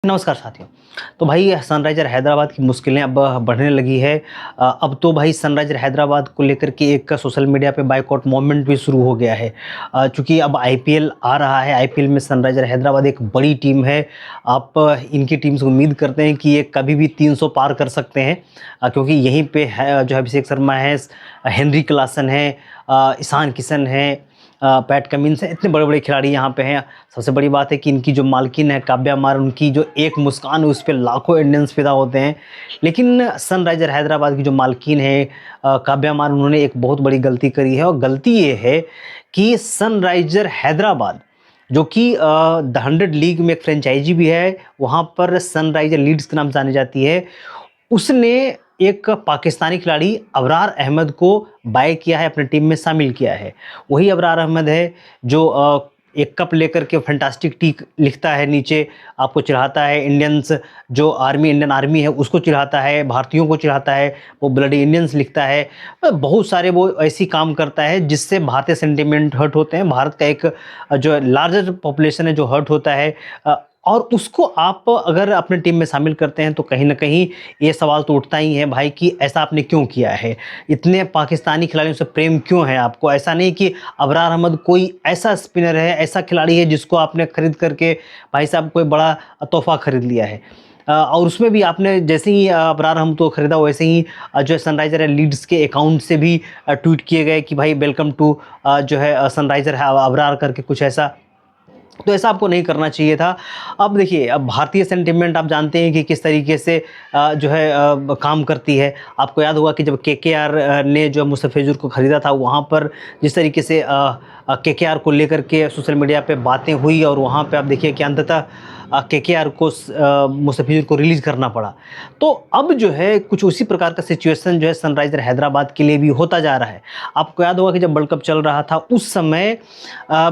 नमस्कार साथियों। तो भाई सनराइज़र हैदराबाद की मुश्किलें अब बढ़ने लगी है। अब तो भाई सनराइज़र हैदराबाद को लेकर के एक सोशल मीडिया पे बायकॉट मूवमेंट भी शुरू हो गया है। चूँकि अब आईपीएल आ रहा है, आईपीएल में सनराइज़र हैदराबाद एक बड़ी टीम है। आप इनकी टीम से उम्मीद करते हैं कि ये कभी भी 300 पार कर सकते हैं, क्योंकि यहीं पे है जो है अभिषेक शर्मा है, हेनरी क्लासन है, ईशान किशन है, पैट कमिंस हैं, इतने बड़े-बड़े खिलाड़ी यहाँ पे हैं। सबसे बड़ी बात है कि इनकी जो मालकिन है काव्या मार, उनकी जो एक मुस्कान है उस पे लाखों इंडियंस फिदा होते हैं। लेकिन सनराइज़र हैदराबाद की जो मालकिन है काव्या मार, उन्होंने एक बहुत बड़ी गलती करी है और गलती ये है कि सनराइज़र हैदराबाद जो कि द 100 लीग में एक फ्रेंचाइज़ी भी है, वहाँ पर सनराइज़र लीड्स के नाम से जानी जाती है। उसने एक पाकिस्तानी खिलाड़ी अबरार अहमद को बाय किया है, अपनी टीम में शामिल किया है। वही अबरार अहमद है जो एक कप लेकर के फैंटास्टिक टी लिखता है, नीचे आपको चिढ़ाता है, इंडियंस जो आर्मी इंडियन आर्मी है उसको चिढ़ाता है, भारतीयों को चिढ़ाता है, वो ब्लडी इंडियंस लिखता है। बहुत सारे वो ऐसी काम करता है जिससे भारतीय सेंटिमेंट हर्ट होते हैं। भारत का एक जो लार्जर पॉपुलेशन है जो हर्ट होता है, और उसको आप अगर अपने टीम में शामिल करते हैं तो कहीं न कहीं ये सवाल तो उठता ही है भाई कि ऐसा आपने क्यों किया है? इतने पाकिस्तानी खिलाड़ियों से प्रेम क्यों है आपको? ऐसा नहीं कि अबरार अहमद कोई ऐसा स्पिनर है, ऐसा खिलाड़ी है जिसको आपने खरीद करके भाई साहब कोई बड़ा तोहफ़ा खरीद लिया है। और उसमें भी आपने जैसे ही अबरार अहमद को खरीदा, वैसे ही जो है सनराइज़र लीड्स के अकाउंट से भी ट्वीट किए गए कि भाई वेलकम टू जो है सनराइज़र है अबरार करके कुछ ऐसा। तो ऐसा आपको नहीं करना चाहिए था। अब देखिए, अब भारतीय सेंटिमेंट आप जानते हैं कि किस तरीके से जो है काम करती है। आपको याद होगा कि जब केकेआर ने जो मुस्तफिजुर को ख़रीदा था, वहाँ पर जिस तरीके से केकेआर को लेकर के सोशल मीडिया पे बातें हुई, और वहाँ पे आप देखिए कि अंततः केकेआर को मुस्तफिजुर को रिलीज़ करना पड़ा। तो अब जो है कुछ उसी प्रकार का सिचुएशन जो है सनराइज़र हैदराबाद के लिए भी होता जा रहा है। आपको याद होगा कि जब वर्ल्ड कप चल रहा था उस समय अ,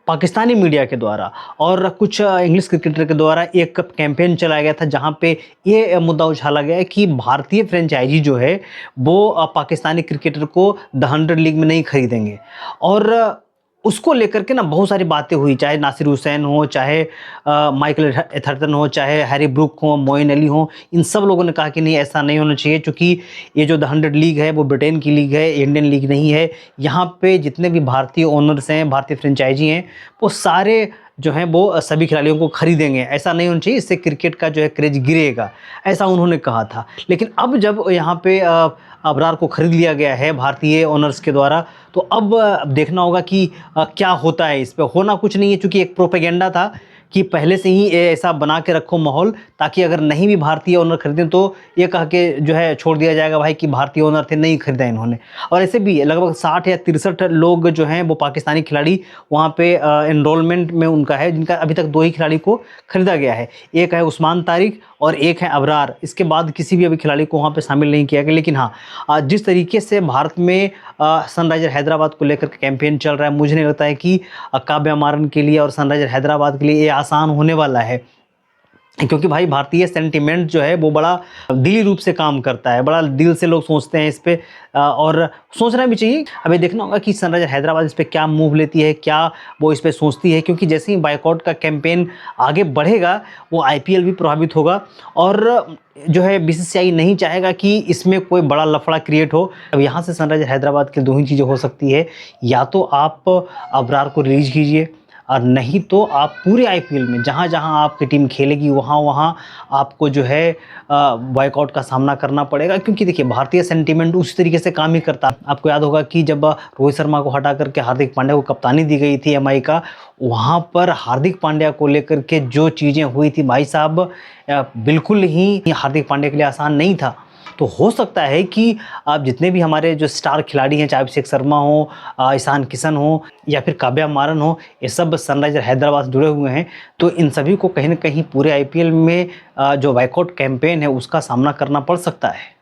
पाकिस्तानी मीडिया के द्वारा और कुछ इंग्लिश क्रिकेटर के द्वारा एक कैंपेन चलाया गया था, जहाँ पे ये मुद्दा उछाला गया है कि भारतीय फ्रेंचाइजी जो है वो पाकिस्तानी क्रिकेटर को द 100 लीग में नहीं खरीदेंगे। और उसको लेकर के ना बहुत सारी बातें हुई, चाहे नासिर हुसैन हो, चाहे माइकल एथरटन हो, चाहे हैरी ब्रूक हो, मोइन अली हो, इन सब लोगों ने कहा कि नहीं, ऐसा नहीं होना चाहिए, क्योंकि ये जो द 100 लीग है वो ब्रिटेन की लीग है, इंडियन लीग नहीं है। यहाँ पे जितने भी भारतीय ओनर्स हैं, भारतीय फ्रेंचाइजी हैं, वो सारे जो हैं वो सभी खिलाड़ियों को खरीदेंगे। ऐसा नहीं होना चाहिए, इससे क्रिकेट का जो है क्रेज गिरेगा, ऐसा उन्होंने कहा था। लेकिन अब जब यहाँ पे अबरार को खरीद लिया गया है भारतीय ओनर्स के द्वारा, तो अब देखना होगा कि क्या होता है। इस पे होना कुछ नहीं है, चूँकि एक प्रोपेगेंडा था कि पहले से ही ऐसा बना के रखो माहौल, ताकि अगर नहीं भी भारतीय ओनर खरीदें तो ये कह के जो है छोड़ दिया जाएगा भाई कि भारतीय ओनर थे, नहीं खरीदा इन्होंने। और ऐसे भी लगभग 60 या 63 लोग जो हैं वो पाकिस्तानी खिलाड़ी वहाँ पे एनरोलमेंट में उनका है, जिनका अभी तक 2 ही खिलाड़ी को खरीदा गया है। एक है उस्मान तारिक और एक है अबरार। इसके बाद किसी भी अभी खिलाड़ी को वहाँ पे शामिल नहीं किया गया। लेकिन हाँ, जिस तरीके से भारत में सनराइज़र हैदराबाद को लेकर के कैंपेन चल रहा है, मुझे नहीं लगता है कि काव्या मारन के लिए और सनराइज़र हैदराबाद के लिए ये आसान होने वाला है। क्योंकि भाई भारतीय सेंटिमेंट जो है वो बड़ा दिली रूप से काम करता है, बड़ा दिल से लोग सोचते हैं इस पे, और सोचना भी चाहिए। अभी देखना होगा कि सनराइज़र हैदराबाद इस पे क्या मूव लेती है, क्या वो इस पे सोचती है, क्योंकि जैसे ही बायकॉट का कैंपेन आगे बढ़ेगा वो आईपीएल भी प्रभावित होगा, और जो है बीसीसीआई नहीं चाहेगा कि इसमें कोई बड़ा लफड़ा क्रिएट हो। अब यहाँ से सनराइज़र हैदराबाद की 2 ही चीज़ें हो सकती है, या तो आप अबरार को रिलीज़ कीजिए, और नहीं तो आप पूरे आईपीएल में जहाँ-जहाँ आपकी टीम खेलेगी वहाँ-वहाँ आपको जो है बॉयकॉट का सामना करना पड़ेगा। क्योंकि देखिए, भारतीय सेंटिमेंट उसी तरीके से काम ही करता है। आपको याद होगा कि जब रोहित शर्मा को हटा करके हार्दिक पांड्या को कप्तानी दी गई थी एमआई का, वहाँ पर हार्दिक पांड्या को लेकर के जो चीज़ें हुई थी भाई साहब, बिल्कुल ही हार्दिक पांड्या के लिए आसान नहीं था। तो हो सकता है कि आप जितने भी हमारे जो स्टार खिलाड़ी हैं, चाहे अभिषेक शर्मा हो, ईशान किशन हो, या फिर काव्या मारन हो, ये सब सनराइज़र हैदराबाद से जुड़े हुए हैं। तो इन सभी को कहीं न कहीं पूरे आईपीएल में जो बायकॉट कैंपेन है उसका सामना करना पड़ सकता है।